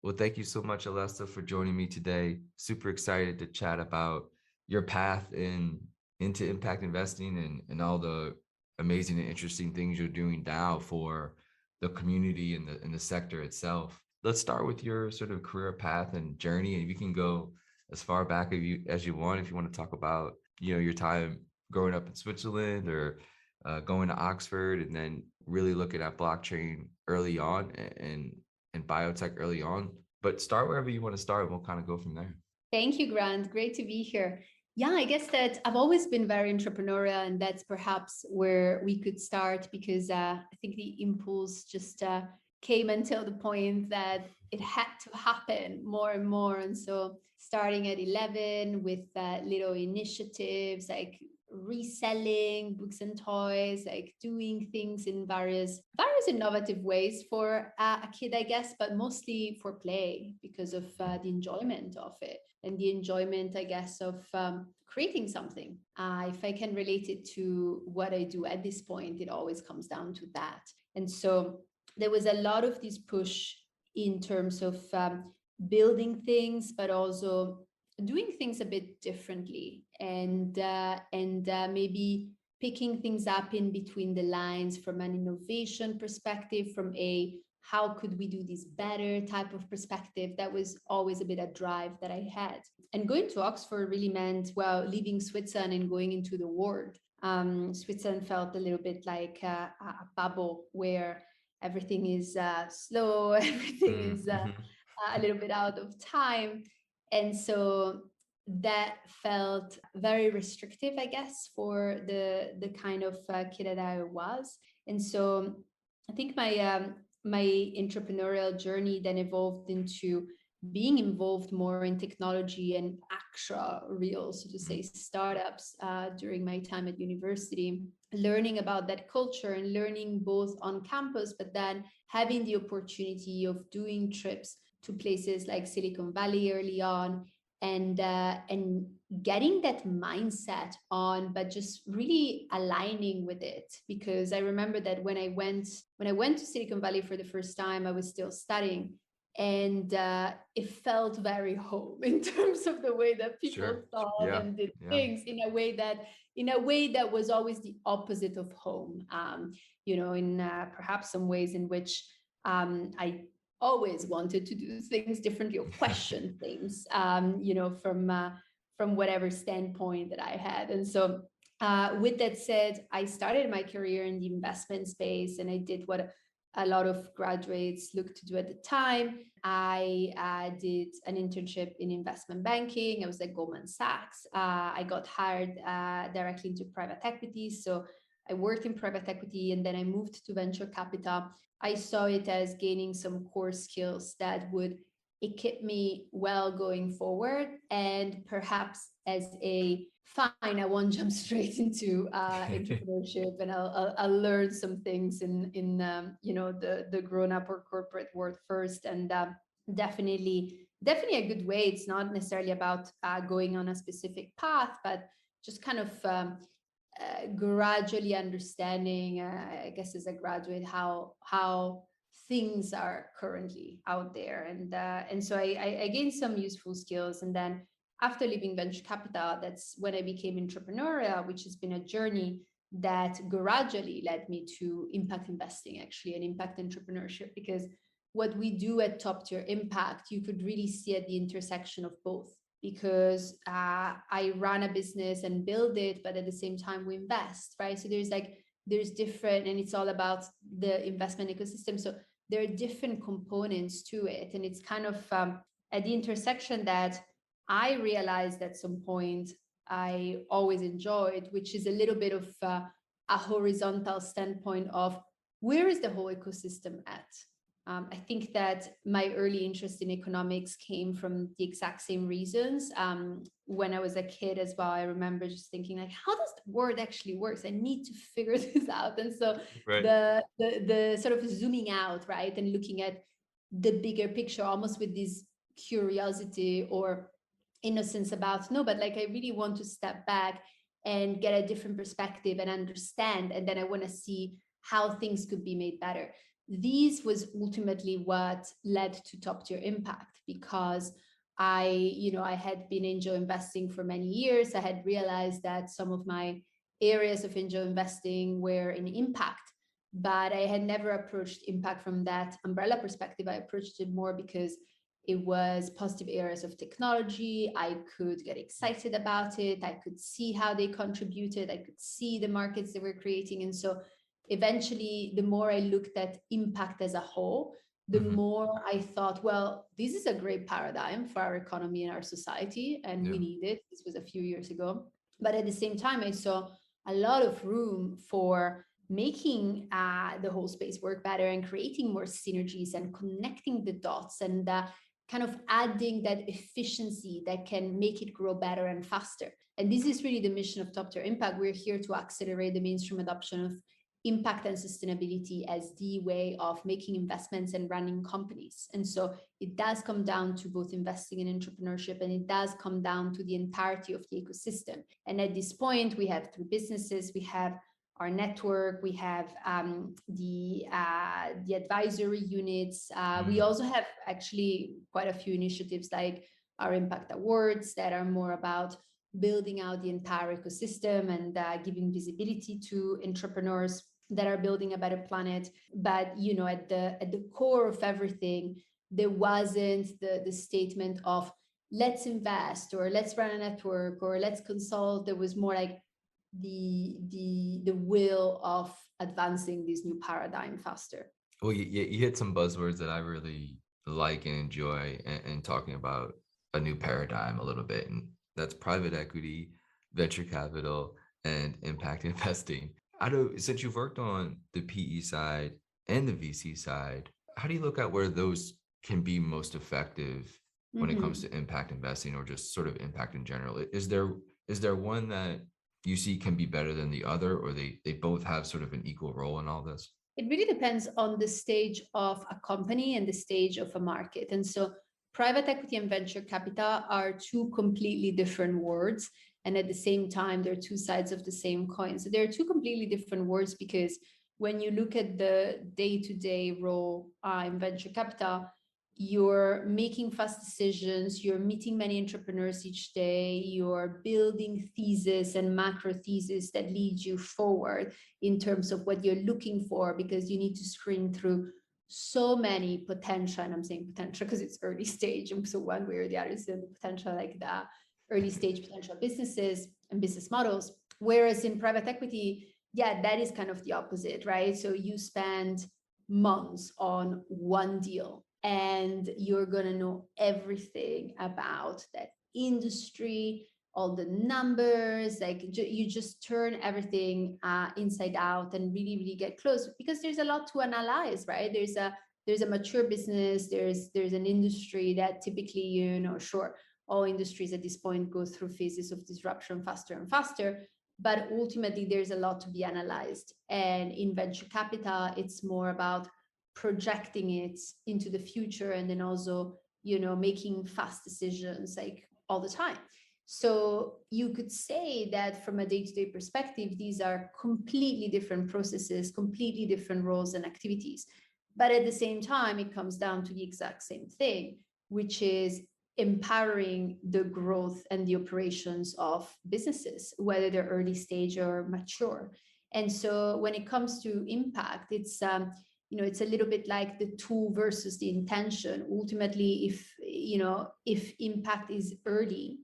Well, thank you so much, Alessa, for joining me today. Super excited to chat about your path into impact investing and all the amazing and interesting things you're doing now for the community and the sector itself. Let's start with your sort of career path and journey, and you can go as far back as you want. If you want to talk about your time growing up in Switzerland or going to Oxford, and then really looking at blockchain early on and biotech early on. But start wherever you want to start, and we'll kind of go from there. Thank you, Grant. Great to be here. Yeah, I guess that I've always been very entrepreneurial, and that's perhaps where we could start because I think the impulse just came until the point that it had to happen more and more. And so, starting at 11 with little initiatives like reselling books and toys, like doing things in various innovative ways for a kid, I guess, but mostly for play because of the enjoyment of it and the enjoyment, I guess, of creating something. If I can relate it to what I do at this point, it always comes down to that. And so there was a lot of this push in terms of building things, but also doing things a bit differently and maybe picking things up in between the lines from an innovation perspective, from a how could we do this better type of perspective. That was always a bit a drive that I had. And going to Oxford really meant, well, leaving Switzerland and going into the world. Switzerland felt a little bit like a bubble where everything is slow, everything is Mm-hmm. a little bit out of time. And so that felt very restrictive, I guess, for the kind of kid that I was. And so I think my entrepreneurial journey then evolved into being involved more in technology and actual real, so to say, startups during my time at university, learning about that culture and learning both on campus, but then having the opportunity of doing trips to places like Silicon Valley early on and getting that mindset on, but just really aligning with it. Because I remember that when I went to Silicon Valley for the first time, I was still studying, and it felt very home in terms of the way that people Sure. thought Yeah. and did Yeah. things in a way that was always the opposite of home. In perhaps some ways in which I always wanted to do things differently or question things, from whatever standpoint that I had. And so, with that said, I started my career in the investment space, and I did what a lot of graduates look to do at the time. I did an internship in investment banking. I was at Goldman Sachs. I got hired directly into private equity. So I worked in private equity and then I moved to venture capital. I saw it as gaining some core skills that would equip me well going forward, and perhaps as a fine, I won't jump straight into entrepreneurship, and I'll learn some things in the grown up or corporate world first, and definitely a good way. It's not necessarily about going on a specific path, but just kind of gradually understanding, I guess, as a graduate, how things are currently out there, and so I gained some useful skills, and then after leaving venture capital, that's when I became entrepreneurial, which has been a journey that gradually led me to impact investing, actually, and impact entrepreneurship, because what we do at Top Tier Impact, you could really see at the intersection of both, because I run a business and build it, but at the same time we invest, right? So there's different, and it's all about the investment ecosystem. So there are different components to it, and it's kind of at the intersection that I realized at some point I always enjoyed, which is a little bit of a horizontal standpoint of where is the whole ecosystem at. I think that my early interest in economics came from the exact same reasons. When I was a kid as well, I remember just thinking like, how does the world actually works? I need to figure this out. And so Right. the sort of zooming out, right, and looking at the bigger picture, almost with this curiosity or innocence about, no, but like I really want to step back and get a different perspective and understand, and then I want to see how things could be made better. These was ultimately what led to top tier impact, because I had been angel investing for many years. I had realized that some of my areas of angel investing were in impact, but I had never approached impact from that umbrella perspective. I approached it more because it was positive areas of technology. I could get excited about it. I could see how they contributed. I could see the markets they were creating. And so eventually, the more I looked at impact as a whole, the Hmm. more I thought, well, this is a great paradigm for our economy and our society, and we Yeah. need it. This was a few years ago. But at the same time, I saw a lot of room for making the whole space work better and creating more synergies and connecting the dots and kind of adding that efficiency that can make it grow better and faster. And this is really the mission of Top Tier Impact. We're here to accelerate the mainstream adoption of impact and sustainability as the way of making investments and running companies. And so it does come down to both investing in entrepreneurship, and it does come down to the entirety of the ecosystem. And at this point, we have through businesses, we have our network, we have the advisory units. We Mm. also have actually quite a few initiatives like our impact awards that are more about building out the entire ecosystem and giving visibility to entrepreneurs that are building a better planet. But at the core of everything, there wasn't the statement of let's invest or let's run a network or let's consult. There was more like the will of advancing this new paradigm faster. Well, you hit some buzzwords that I really like and enjoy, and talking about a new paradigm a little bit, and that's private equity, venture capital, and impact investing. I know, since you've worked on the PE side and the VC side, how do you look at where those can be most effective when it comes Mhm. to impact investing or just sort of impact in general? Is there one that you see can be better than the other, or they both have sort of an equal role in all this? It really depends on the stage of a company and the stage of a market. And so private equity and venture capital are two completely different words. And at the same time, they're two sides of the same coin. So they're two completely different words because when you look at the day-to-day role in venture capital, you're making fast decisions, you're meeting many entrepreneurs each day, you're building thesis and macro thesis that lead you forward in terms of what you're looking for, because you need to screen through so many potential, and I'm saying potential because it's early stage, and so one way or the other is the potential, like the early stage potential businesses and business models. Whereas in private equity, yeah, that is kind of the opposite, right? So you spend months on one deal and you're going to know everything about that industry, all the numbers, like you just turn everything inside out and really really get close, because there's a lot to analyze, right? There's a mature business, there's an industry that typically, sure, all industries at this point go through phases of disruption faster and faster, but ultimately there's a lot to be analyzed. And in venture capital, it's more about projecting it into the future, and then also making fast decisions like all the time. So you could say that from a day-to-day perspective, these are completely different processes, completely different roles and activities. But at the same time, it comes down to the exact same thing, which is empowering the growth and the operations of businesses, whether they're early stage or mature. And so when it comes to impact, it's a little bit like the tool versus the intention. Ultimately, if impact is early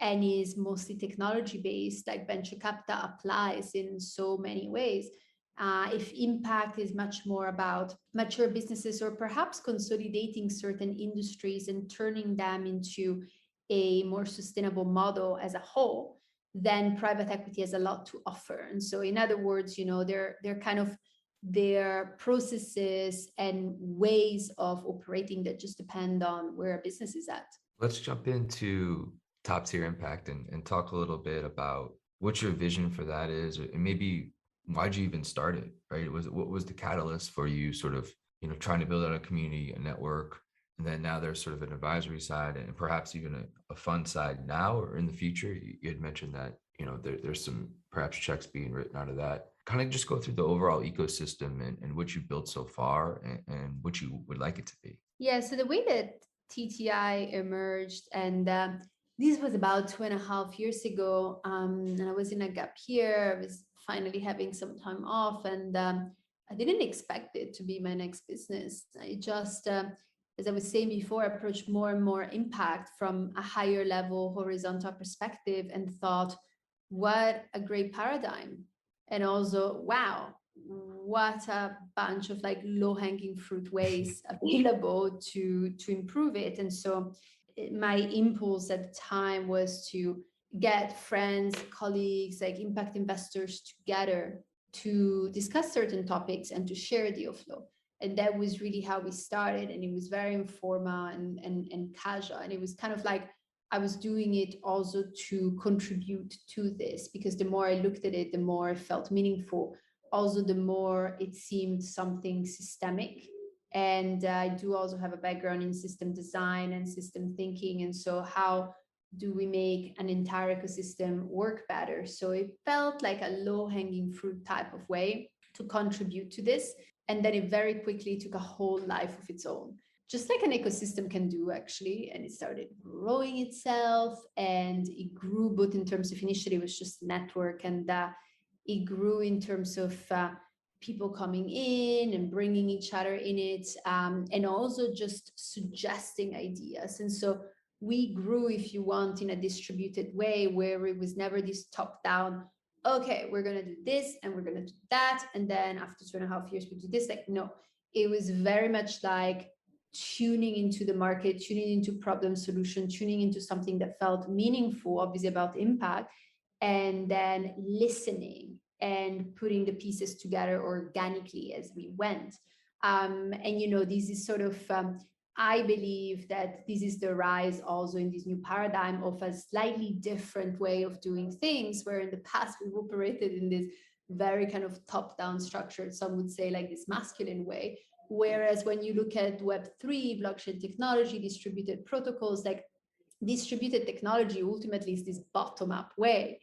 and is mostly technology based, like venture capital applies in so many ways. If impact is much more about mature businesses or perhaps consolidating certain industries and turning them into a more sustainable model as a whole, then private equity has a lot to offer. And so, in other words, they're kind of their processes and ways of operating that just depend on where a business is at. Let's jump into top tier impact, and talk a little bit about what your vision for that is, and maybe why'd you even start it, right? What was the catalyst for you sort of, trying to build out a community, a network, and then now there's sort of an advisory side and perhaps even a fund side now or in the future. You had mentioned that there's some perhaps checks being written out of that. Kind of just go through the overall ecosystem and what you built so far and what you would like it to be. Yeah, so the way that TTI emerged, and this was about 2.5 years ago, and I was in a gap year. I was finally having some time off, and I didn't expect it to be my next business. I just, as I was saying before, approached more and more impact from a higher level horizontal perspective and thought, what a great paradigm. And also, wow, what a bunch of like low-hanging fruit ways available to improve it. And so my impulse at the time was to get friends, colleagues, like impact investors together to discuss certain topics and to share deal flow. And that was really how we started. And it was very informal and casual. And it was kind of like I was doing it also to contribute to this, because the more I looked at it, the more it felt meaningful. Also, the more it seemed something systemic. And I do also have a background in system design and system thinking. And so, how do we make an entire ecosystem work better? So, it felt like a low hanging fruit type of way to contribute to this. And then it very quickly took a whole life of its own, just like an ecosystem can do, actually. And it started growing itself, and it grew both in terms of, initially it was just network, and it grew in terms of people coming in and bringing each other in it, and also just suggesting ideas. And so we grew, if you want, in a distributed way, where it was never this top down, okay, we're going to do this and we're going to do that, and then after 2.5 years we do this. Like, no, it was very much like tuning into the market, tuning into problem solution, tuning into something that felt meaningful, obviously about impact, and then listening and putting the pieces together organically as we went. And this is sort of I believe that this is the rise also in this new paradigm of a slightly different way of doing things, where in the past we've operated in this very kind of top-down structured, some would say like this masculine way. Whereas when you look at Web3, blockchain technology, distributed protocols, like distributed technology ultimately is this bottom-up way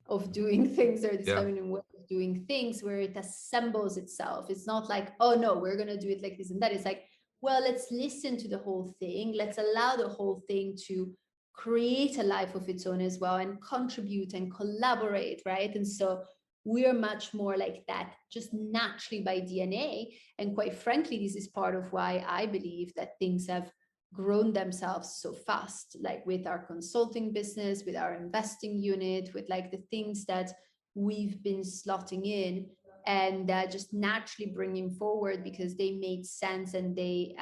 of doing things, or this Yeah. feminine way of doing things, where it assembles itself. It's not like, oh no, we're going to do it like this and that. It's like, well, let's listen to the whole thing. Let's allow the whole thing to create a life of its own as well, and contribute and collaborate, right? And so we're much more like that, just naturally by DNA. And quite frankly, this is part of why I believe that things have grown themselves so fast, like with our consulting business, with our investing unit, with like the things that we've been slotting in, and just naturally bringing forward, because they made sense, and they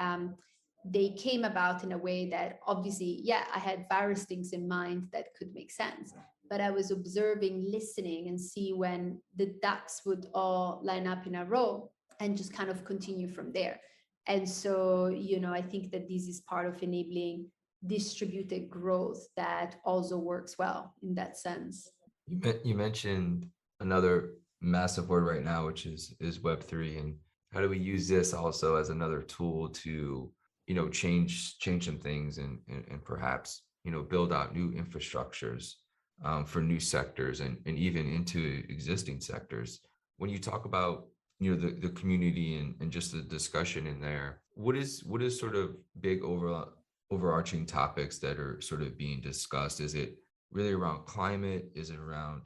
came about in a way that, obviously, yeah, I had various things in mind that could make sense, but I was observing, listening, and see when the ducks would all line up in a row, and just kind of continue from there. And so, I think that this is part of enabling distributed growth that also works well in that sense. You mentioned another massive word right now, which is Web3, and how do we use this also as another tool to change some things and perhaps build out new infrastructures for new sectors and even into existing sectors. When you talk about the community and just the discussion in there, what is sort of big overarching topics that are sort of being discussed? Is it really around climate? Is it around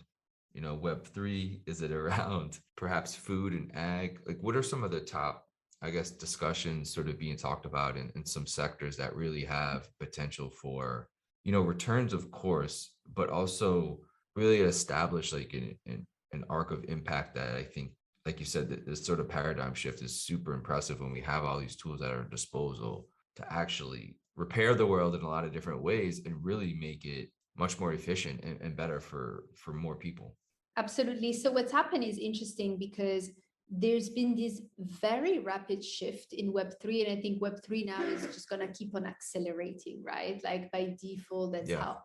Web3? Is it around perhaps food and ag? Like, what are some of the top, I guess, discussions sort of being talked about in some sectors that really have potential for returns, of course, but also really establish like an arc of impact that I think, like you said, that this sort of paradigm shift is super impressive when we have all these tools at our disposal to actually repair the world in a lot of different ways and really make it much more efficient and better for more people. Absolutely. So what's happened is interesting, because there's been this very rapid shift in Web3. And I think Web3 now is just going to keep on accelerating, right? Like by default, that's Yeah.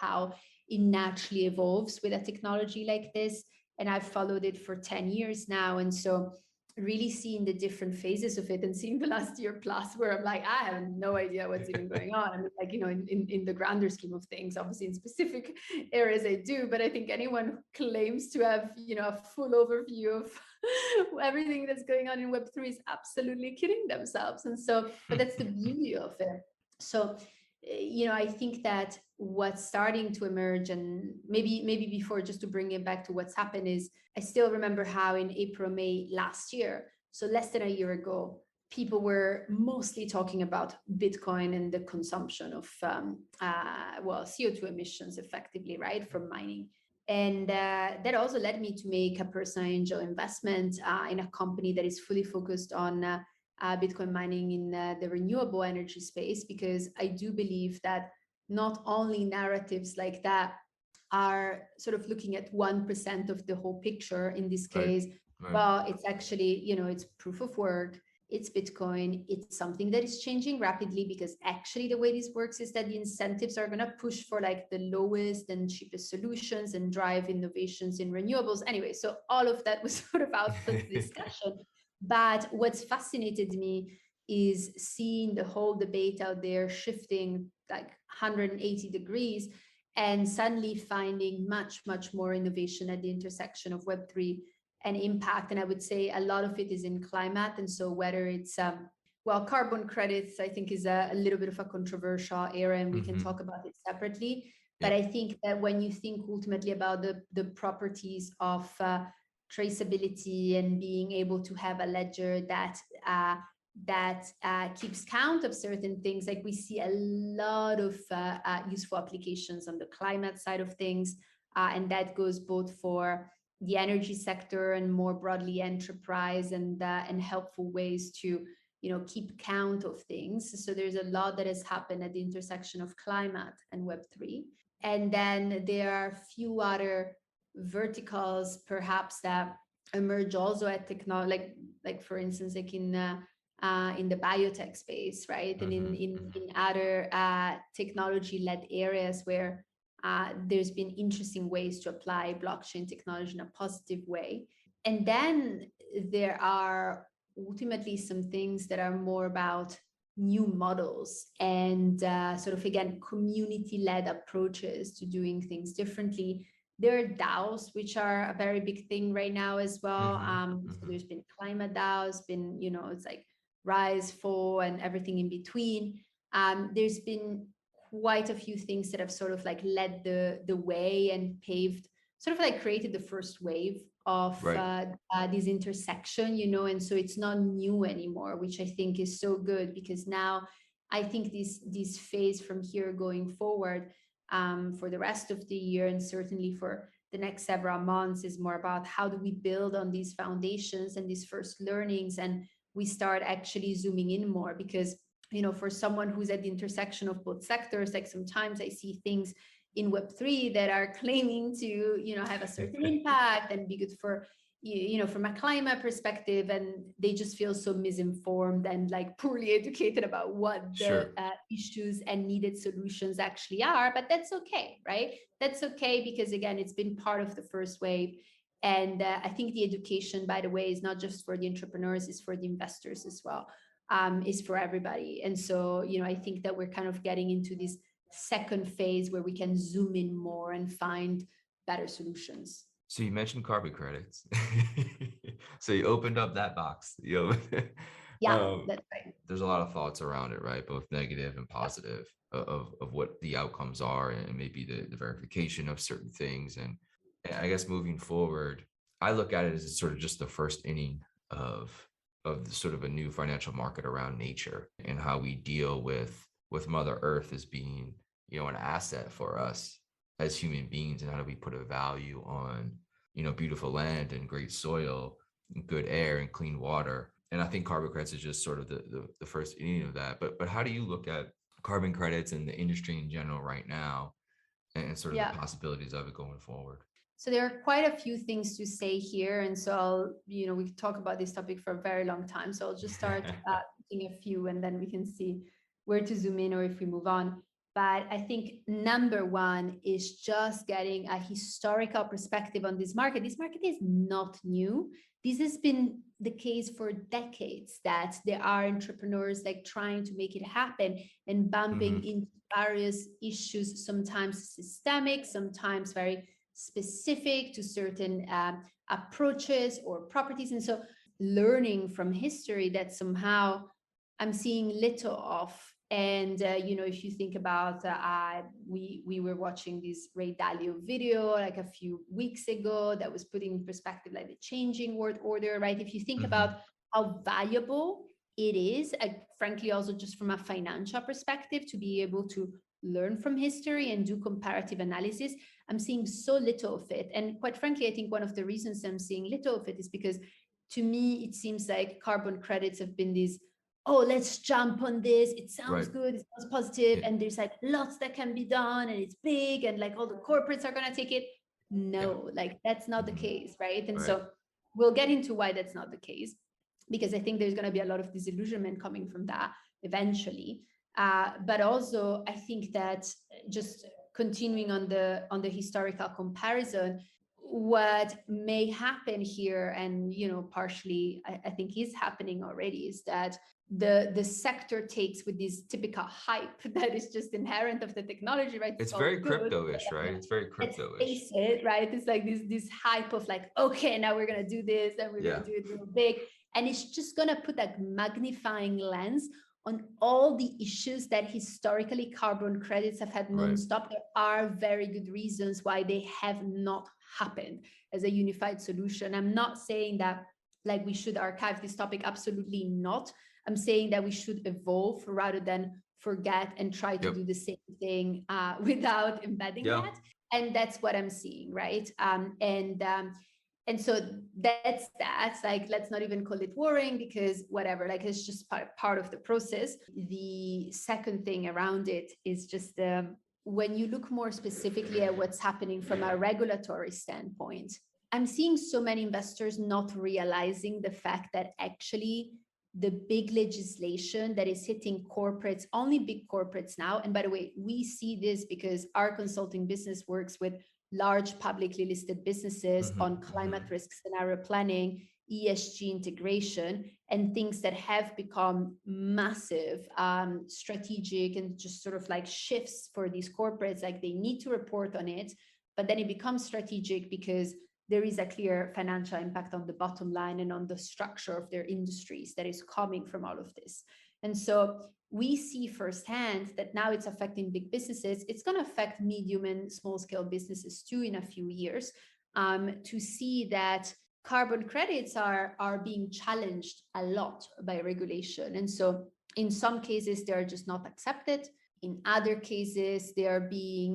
how it naturally evolves with a technology like this. And I've followed it for 10 years now. And so really seeing the different phases of it and seeing the last year plus where I'm like, I have no idea what's even going on. I mean, like, you know, in the grander scheme of things, obviously in specific areas I do, but I think anyone who claims to have, you know, a full overview of everything that's going on in Web3 is absolutely kidding themselves. And so, but that's the beauty of it. So, you know, I think that what's starting to emerge, and maybe before, just to bring it back to what's happened, is I still remember how in April, May last year, so less than a year ago, people were mostly talking about Bitcoin and the consumption of CO2 emissions, effectively, right, from mining. And that also led me to make a personal angel investment in a company that is fully focused on Bitcoin mining in the renewable energy space, because I do believe that not only narratives like that are sort of looking at 1% of the whole picture in this case, Right. well, it's actually, you know, it's proof of work, it's Bitcoin, it's something that is changing rapidly, because actually the way this works is that the incentives are going to push for like the lowest and cheapest solutions and drive innovations in renewables. Anyway, so all of that was sort of out for the discussion. But what's fascinated me is seeing the whole debate out there shifting like 180 degrees, and suddenly finding much, much more innovation at the intersection of Web3 and impact. And I would say a lot of it is in climate. And so whether it's, well, carbon credits, I think is a little bit of a controversial area, and we can talk about it separately. But I think that when you think ultimately about the properties of traceability and being able to have a ledger that keeps count of certain things, like we see a lot of useful applications on the climate side of things, and that goes both for the energy sector and more broadly enterprise, and helpful ways to, you know, keep count of things. So there's a lot that has happened at the intersection of climate and Web3. And then there are a few other verticals perhaps that emerge also at technology, like for instance, like in the biotech space, right? And in other technology-led areas where there's been interesting ways to apply blockchain technology in a positive way. And then there are ultimately some things that are more about new models and sort of, again, community-led approaches to doing things differently. There are DAOs, which are a very big thing right now as well. So there's been climate DAOs, been, you know, it's like rise, fall, and everything in between. There's been quite a few things that have sort of like led the way and paved, sort of like created the first wave of this intersection, you know, and so it's not new anymore, which I think is so good, because now I think this phase from here going forward for the rest of the year, and certainly for the next several months, is more about how do we build on these foundations and these first learnings, and we start actually zooming in more. Because, you know, for someone who's at the intersection of both sectors, like sometimes I see things in Web3 that are claiming to, you know, have a certain impact and be good for, you know, from a climate perspective, and they just feel so misinformed and like poorly educated about what the issues and needed solutions actually are. But that's okay, right? That's okay, because again, it's been part of the first wave. And I think the education, by the way, is not just for the entrepreneurs, it's for the investors as well, is for everybody. And so, you know, I think that we're kind of getting into this second phase where we can zoom in more and find better solutions. So you mentioned carbon credits. So you opened up that box. Yeah, that's right. There's a lot of thoughts around it, right? Both negative and positive of what the outcomes are, and maybe the verification of certain things. And I guess moving forward, I look at it as sort of just the first inning of sort of a new financial market around nature, and how we deal with Mother Earth as being, you know, an asset for us as human beings, and how do we put a value on, you know, beautiful land and great soil and good air and clean water. And I think carbon credits is just sort of the first inning of that. But how do you look at carbon credits and the industry in general right now, and sort of the possibilities of it going forward? So there are quite a few things to say here, and so I'll, you know, we could talk about this topic for a very long time. So I'll just start picking a few, and then we can see where to zoom in or if we move on. But I think number one is just getting a historical perspective on this market. This market is not new. this has been the case for decades, that there are entrepreneurs like trying to make it happen and bumping Hmm. into various issues, sometimes systemic, sometimes very specific to certain approaches or properties. And so learning from history that somehow I'm seeing little of. And if you think about, we were watching this Ray Dalio video like a few weeks ago that was putting in perspective like the changing world order, right? If you think Hmm. about how valuable it is, frankly, also just from a financial perspective, to be able to learn from history and do comparative analysis, I'm seeing so little of it. And quite frankly, I think one of the reasons I'm seeing little of it is because to me, it seems like carbon credits have been these, oh, let's jump on this. It sounds Right. good. It sounds positive. Yeah. And there's like lots that can be done and it's big and like all the corporates are going to take it. Yeah. No, like that's not the Hmm. case, right? And Right. so we'll get into why that's not the case, because I think there's going to be a lot of disillusionment coming from that eventually. But also, I think that just continuing on the historical comparison, what may happen here, and partially I think is happening already, is that the sector takes with this typical hype that is just inherent of the technology, right? It's It's all very good. crypto-ish, right? It's very Let's crypto-ish. face it, right? It's like this hype of like, okay, now we're gonna do this and we're Yeah. gonna do it real big. And it's just gonna put a magnifying lens on all the issues that historically carbon credits have had Right. nonstop. There are very good reasons why they have not happened as a unified solution. I'm not saying that like we should archive this topic, absolutely not. I'm saying that we should evolve rather than forget and try to Yep. do the same thing without embedding Yeah. that. And that's what I'm seeing, right? And so that's that. Like, let's not even call it worrying, because whatever, like it's just part of the process. The second thing around it is just when you look more specifically at what's happening from a regulatory standpoint, I'm seeing so many investors not realizing the fact that actually the big legislation that is hitting corporates, only big corporates now. And by the way, we see this because our consulting business works with large publicly listed businesses Hmm. on climate risk scenario planning, ESG integration, and things that have become massive, strategic, and just sort of like shifts for these corporates. Like they need to report on it, but then it becomes strategic because there is a clear financial impact on the bottom line and on the structure of their industries that is coming from all of this. And so we see firsthand that now it's affecting big businesses. It's going to affect medium and small scale businesses too in a few years, to see that carbon credits are being challenged a lot by regulation. And so in some cases, they're just not accepted. In other cases, they are being,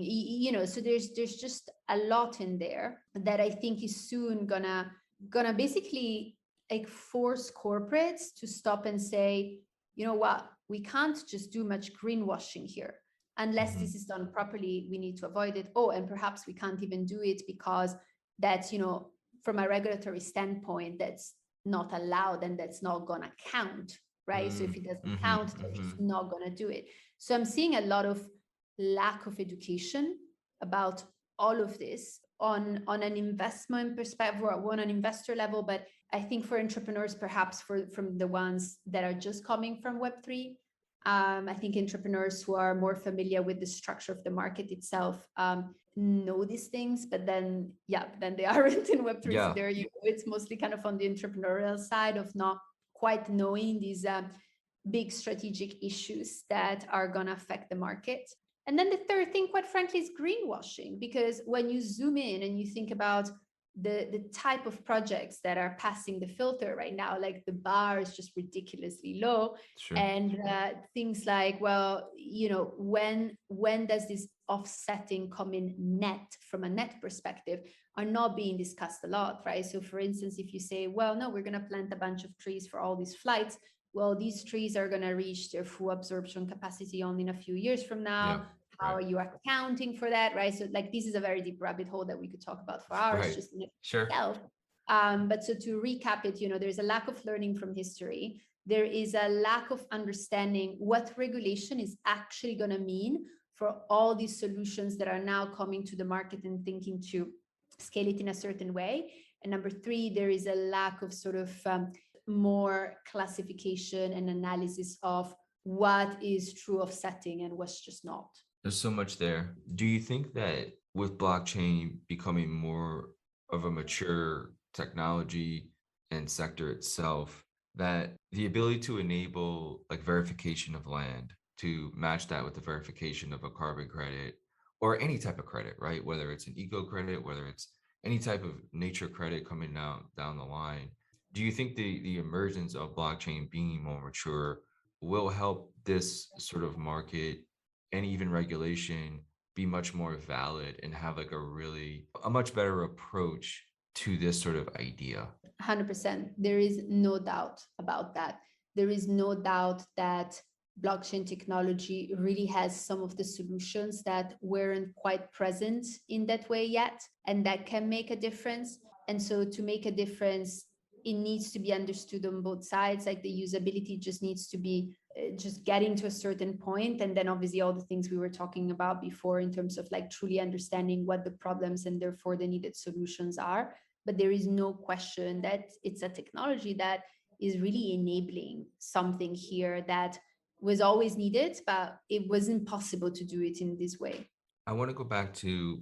so there's just a lot in there that I think is soon gonna basically like force corporates to stop and say, you know what, we can't just do much greenwashing here. Unless Hmm. this is done properly, we need to avoid it. Oh, and perhaps we can't even do it because that's, from a regulatory standpoint, that's not allowed and that's not gonna count, right? So if it doesn't Hmm. count, they're Hmm. just not gonna do it. So I'm seeing a lot of lack of education about all of this on an investment perspective or on an investor level. But I think for entrepreneurs, perhaps from the ones that are just coming from Web3, I think entrepreneurs who are more familiar with the structure of the market itself know these things, but then they aren't in Web3. So Yeah. there it's mostly kind of on the entrepreneurial side of not quite knowing these big strategic issues that are going to affect the market. And then the third thing, quite frankly, is greenwashing, because when you zoom in and you think about the type of projects that are passing the filter right now, like the bar is just ridiculously low. Sure. And things like, well, when does this offsetting come in net from a net perspective are not being discussed a lot, right? So for instance, if you say, well, no, we're going to plant a bunch of trees for all these flights, well, these trees are going to reach their full absorption capacity only in a few years from Yeah. now. How Right. are you accounting for that, right? So like this is a very deep rabbit hole that we could talk about for hours Right. just in Sure. itself. But so to recap it, there's a lack of learning from history. There is a lack of understanding what regulation is actually going to mean for all these solutions that are now coming to the market and thinking to scale it in a certain way. And number three, there is a lack of sort of more classification and analysis of what is true offsetting and what's just not. There's so much there. Do you think that with blockchain becoming more of a mature technology and sector itself, that the ability to enable like verification of land to match that with the verification of a carbon credit or any type of credit, right? Whether it's an eco credit, whether it's any type of nature credit coming down the line, do you think the emergence of blockchain being more mature will help this sort of market and even regulation be much more valid and have like a much better approach to this sort of idea? 100%. There is no doubt about that. There is no doubt that blockchain technology really has some of the solutions that weren't quite present in that way yet, and that can make a difference. And so, to make a difference, it needs to be understood on both sides. Like the usability just needs to be just getting to a certain point, and then obviously all the things we were talking about before in terms of like truly understanding what the problems and therefore the needed solutions are. But there is no question that it's a technology that is really enabling something here that was always needed, but it wasn't possible to do it in this way. I want to go back to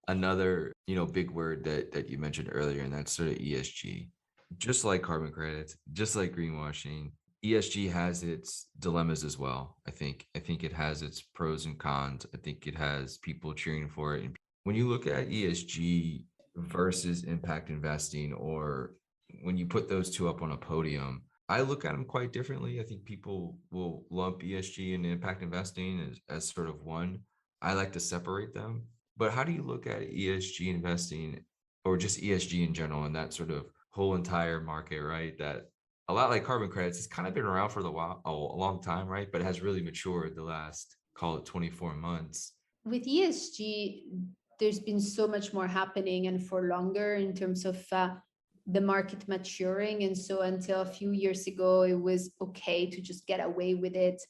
another, big word that you mentioned earlier, and that's sort of ESG. Just like carbon credits, just like greenwashing, ESG has its dilemmas as well. I think it has its pros and cons. I think it has people cheering for it. And when you look at ESG versus impact investing, or when you put those two up on a podium, I look at them quite differently. I think people will lump ESG and impact investing as sort of one. I like to separate them. But how do you look at ESG investing or just ESG in general and that sort of whole entire market, right? That a lot like carbon credits, it's kind of been around for a long time, right? But it has really matured the last, call it 24 months. With ESG, there's been so much more happening and for longer in terms of the market maturing. And so until a few years ago, it was okay to just get away with it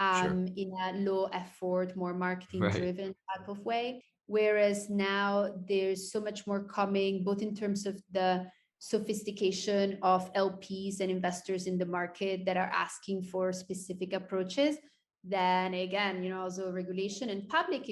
Sure. in a low effort, more marketing Right. driven type of way. Whereas now there's so much more coming, both in terms of the sophistication of LPs and investors in the market that are asking for specific approaches. Then again, also regulation and public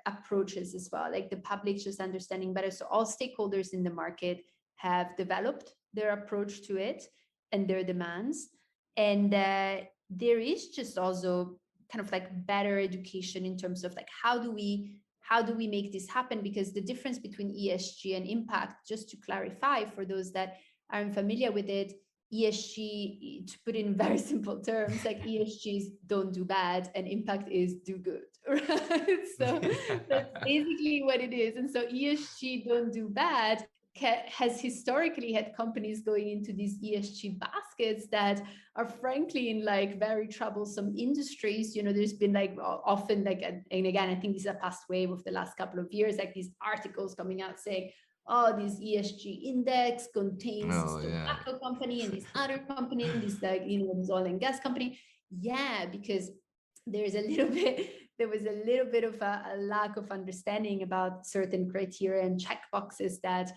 approaches as well, like the public just understanding better. So all stakeholders in the market have developed their approach to it and their demands. And there is just also kind of like better education in terms of like how do we make this happen? Because the difference between ESG and impact, just to clarify for those that aren't familiar with it, ESG, to put in very simple terms, like ESG is don't do bad and impact is do good, right? So that's basically what it is. And so ESG don't do bad has historically had companies going into these ESG baskets that are frankly in like very troublesome industries. There's been like often like, and again, I think this is a past wave of the last couple of years, like these articles coming out saying, oh, this ESG index contains this Oh yeah. tobacco company and this other company and this like, this oil and gas company. Yeah, because there was a little bit of a lack of understanding about certain criteria and checkboxes that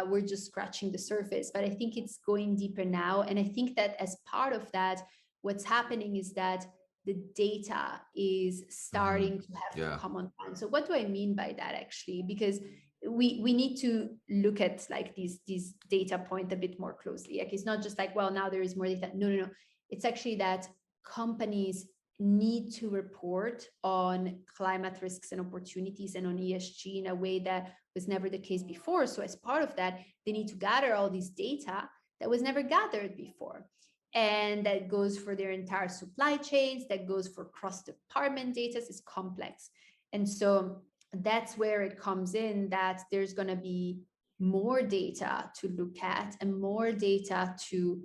we're just scratching the surface. But I think it's going deeper now. And I think that as part of that, what's happening is that the data is starting to have to Yeah. come online. So what do I mean by that actually? Because we need to look at like these data point a bit more closely. Like it's not just like, well, now there is more data. No. It's actually that companies need to report on climate risks and opportunities and on ESG in a way that was never the case before. So as part of that, they need to gather all this data that was never gathered before. And that goes for their entire supply chains, that goes for cross-department data. It's complex. And so that's where it comes in, that there's going to be more data to look at and more data to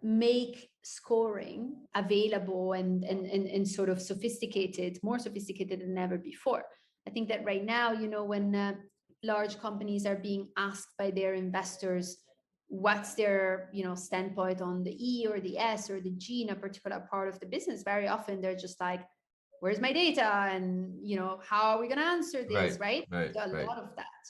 make scoring available and sort of more sophisticated than ever before. I think that right now, when large companies are being asked by their investors what's their standpoint on the E or the S or the G in a particular part of the business, very often they're just like, where's my data? And how are we going to answer this? Right. Right? Right. A Right. lot of that.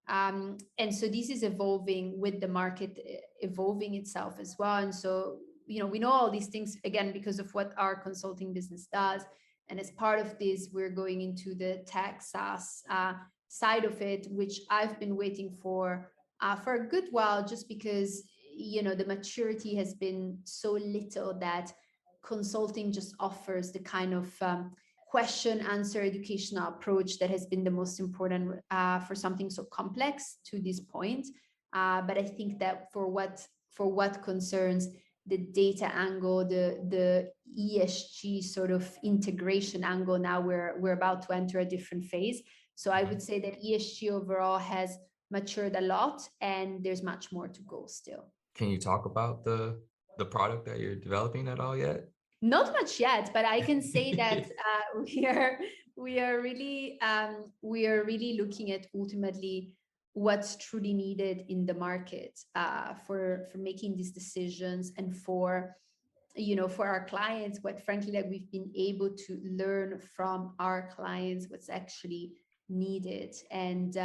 And so this is evolving with the market evolving itself as well. And so, we know all these things again because of what our consulting business does. And as part of this, we're going into the tech SaaS side of it, which I've been waiting for a good while, just because the maturity has been so little that consulting just offers the kind of question answer educational approach that has been the most important for something so complex to this point. But I think that for what concerns the data angle, the ESG sort of integration angle, now we're about to enter a different phase. So I would say that ESG overall has matured a lot, and there's much more to go still. Can you talk about the product that you're developing at all yet? Not much yet, but I can say that we are really looking at ultimately what's truly needed in the market for making these decisions, and for our clients, what frankly, like, we've been able to learn from our clients what's actually needed, and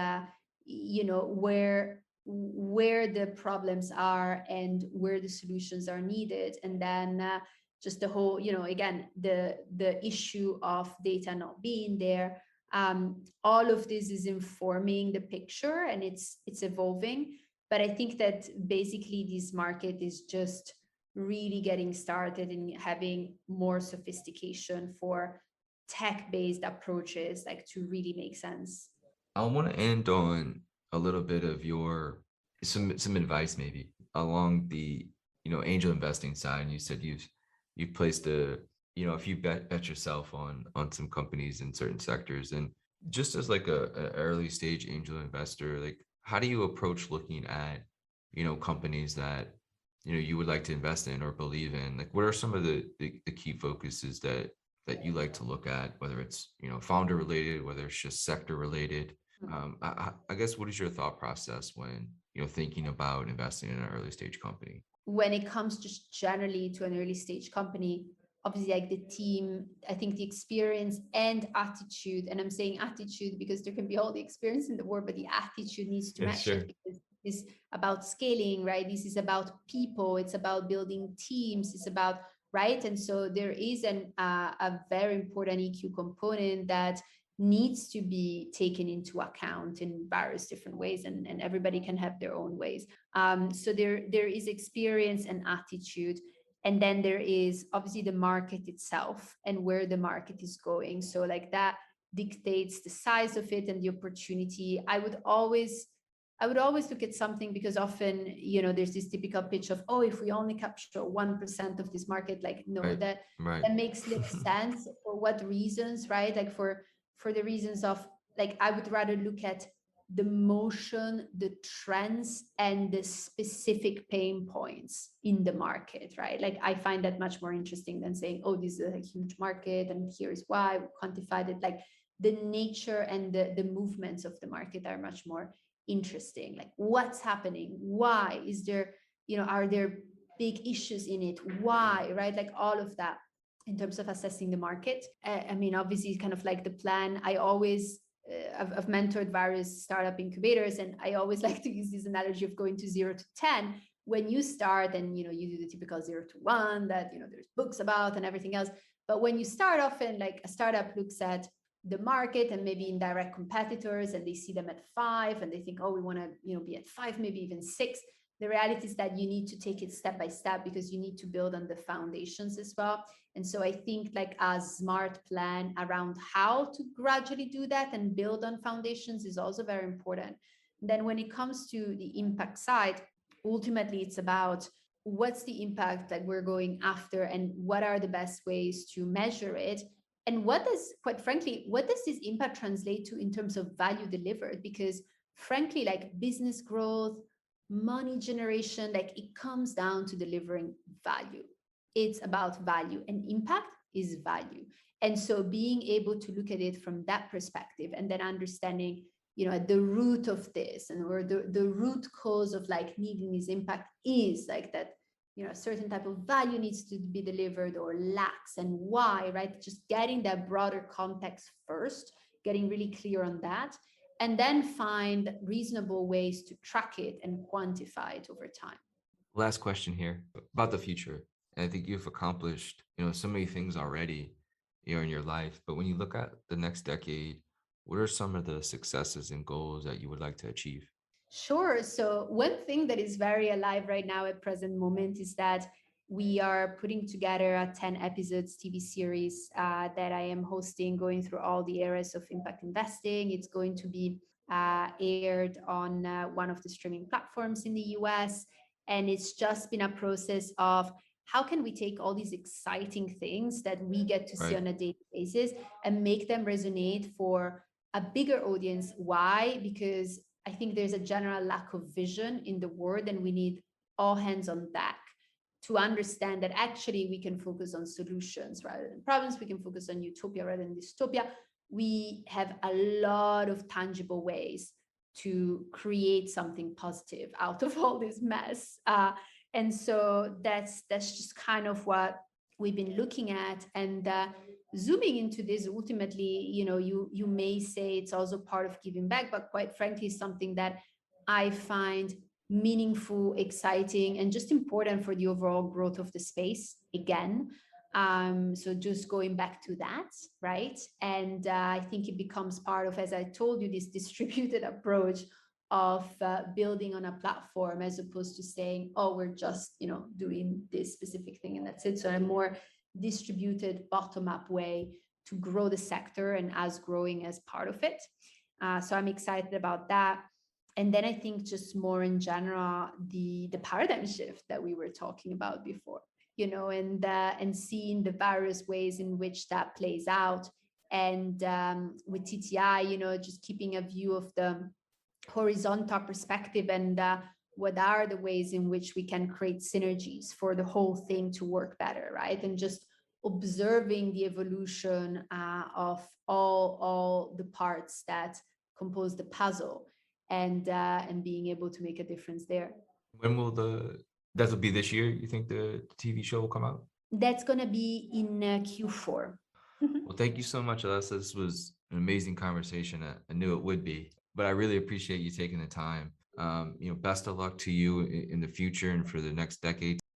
where the problems are and where the solutions are needed. And then just the whole, again, the issue of data not being there. All of this is informing the picture, and it's evolving. But I think that basically this market is just really getting started and having more sophistication for tech-based approaches, like, to really make sense. I want to end on a little bit of your some advice maybe along the angel investing side. And you said you've placed if you bet yourself on some companies in certain sectors, and just as like a early stage angel investor, like how do you approach looking at companies that you would like to invest in or believe in? Like what are some of the key focuses that you like to look at, whether it's founder related, whether it's just sector related? I guess, what is your thought process when thinking about investing in an early stage company? When it comes just generally to an early stage company, obviously, like, the team, I think the experience and attitude, and I'm saying attitude because there can be all the experience in the world, but the attitude needs to Yeah, match sure. it, because it's about scaling, right? This is about people, it's about building teams, it's about, right? And so there is a very important EQ component that needs to be taken into account in various different ways, and everybody can have their own ways. So there is experience and attitude, and then there is obviously the market itself and where the market is going. So, like, that dictates the size of it and the opportunity. I would always look at something, because often there's this typical pitch of, oh, if we only capture 1% of this market, like, no, Right. that Right. that makes little sense. For what reasons, right? Like, for the reasons of, like, I would rather look at the motion, the trends, and the specific pain points in the market, right? Like, I find that much more interesting than saying, oh, this is a huge market and here's why we quantified it. Like, the nature and the movements of the market are much more interesting. Like, what's happening? Why is there, are there big issues in it? Why, right? Like, all of that in terms of assessing the market. I mean, obviously, kind of like the plan. I've mentored various startup incubators, and I always like to use this analogy of going to 0 to 10. When you start, and you do the typical 0 to 1 that there's books about and everything else. But when you start off, and like a startup looks at the market and maybe indirect competitors, and they see them at 5, and they think, oh, we want to be at 5, maybe even 6. The reality is that you need to take it step by step, because you need to build on the foundations as well. And so I think, like, a smart plan around how to gradually do that and build on foundations is also very important. Then when it comes to the impact side, ultimately it's about what's the impact that we're going after, and what are the best ways to measure it, and quite frankly, what does this impact translate to in terms of value delivered? Because frankly, like, business growth, money generation, like, it comes down to delivering value. It's about value, and impact is value. And so being able to look at it from that perspective, and then understanding at the root of this, and where the root cause of, like, needing this impact is, like, that a certain type of value needs to be delivered or lacks, and why, right? Just getting that broader context first, getting really clear on that, and then find reasonable ways to track it and quantify it over time. Last question here about the future. And I think you've accomplished, so many things already, in your life. But when you look at the next decade, what are some of the successes and goals that you would like to achieve? Sure. So one thing that is very alive right now at present moment is that we are putting together a 10 episodes TV series that I am hosting, going through all the areas of impact investing. It's going to be aired on one of the streaming platforms in the US. And it's just been a process of how can we take all these exciting things that we get to see Right. on a daily basis and make them resonate for a bigger audience. Why? Because I think there's a general lack of vision in the world, and we need all hands on deck to understand that actually we can focus on solutions rather than problems. We can focus on utopia rather than dystopia. We have a lot of tangible ways to create something positive out of all this mess. And so that's just kind of what we've been looking at. And zooming into this, ultimately, you may say it's also part of giving back, but quite frankly, something that I find meaningful, exciting, and just important for the overall growth of the space again. So just going back to that, right? And I think it becomes part of, as I told you, this distributed approach of building on a platform as opposed to saying, oh, we're just doing this specific thing and that's it. So a more distributed bottom-up way to grow the sector and us growing as part of it. So I'm excited about that. And then I think just more in general, the paradigm shift that we were talking about before, and seeing the various ways in which that plays out. And with TTI, just keeping a view of the horizontal perspective and what are the ways in which we can create synergies for the whole thing to work better, right? And just observing the evolution of all the parts that compose the puzzle, and being able to make a difference there. When will that'll be this year, you think the TV show will come out? That's going to be in Q4. Well, thank you so much, Alessa. This was an amazing conversation. I knew it would be, but I really appreciate you taking the time. Best of luck to you in the future and for the next decade.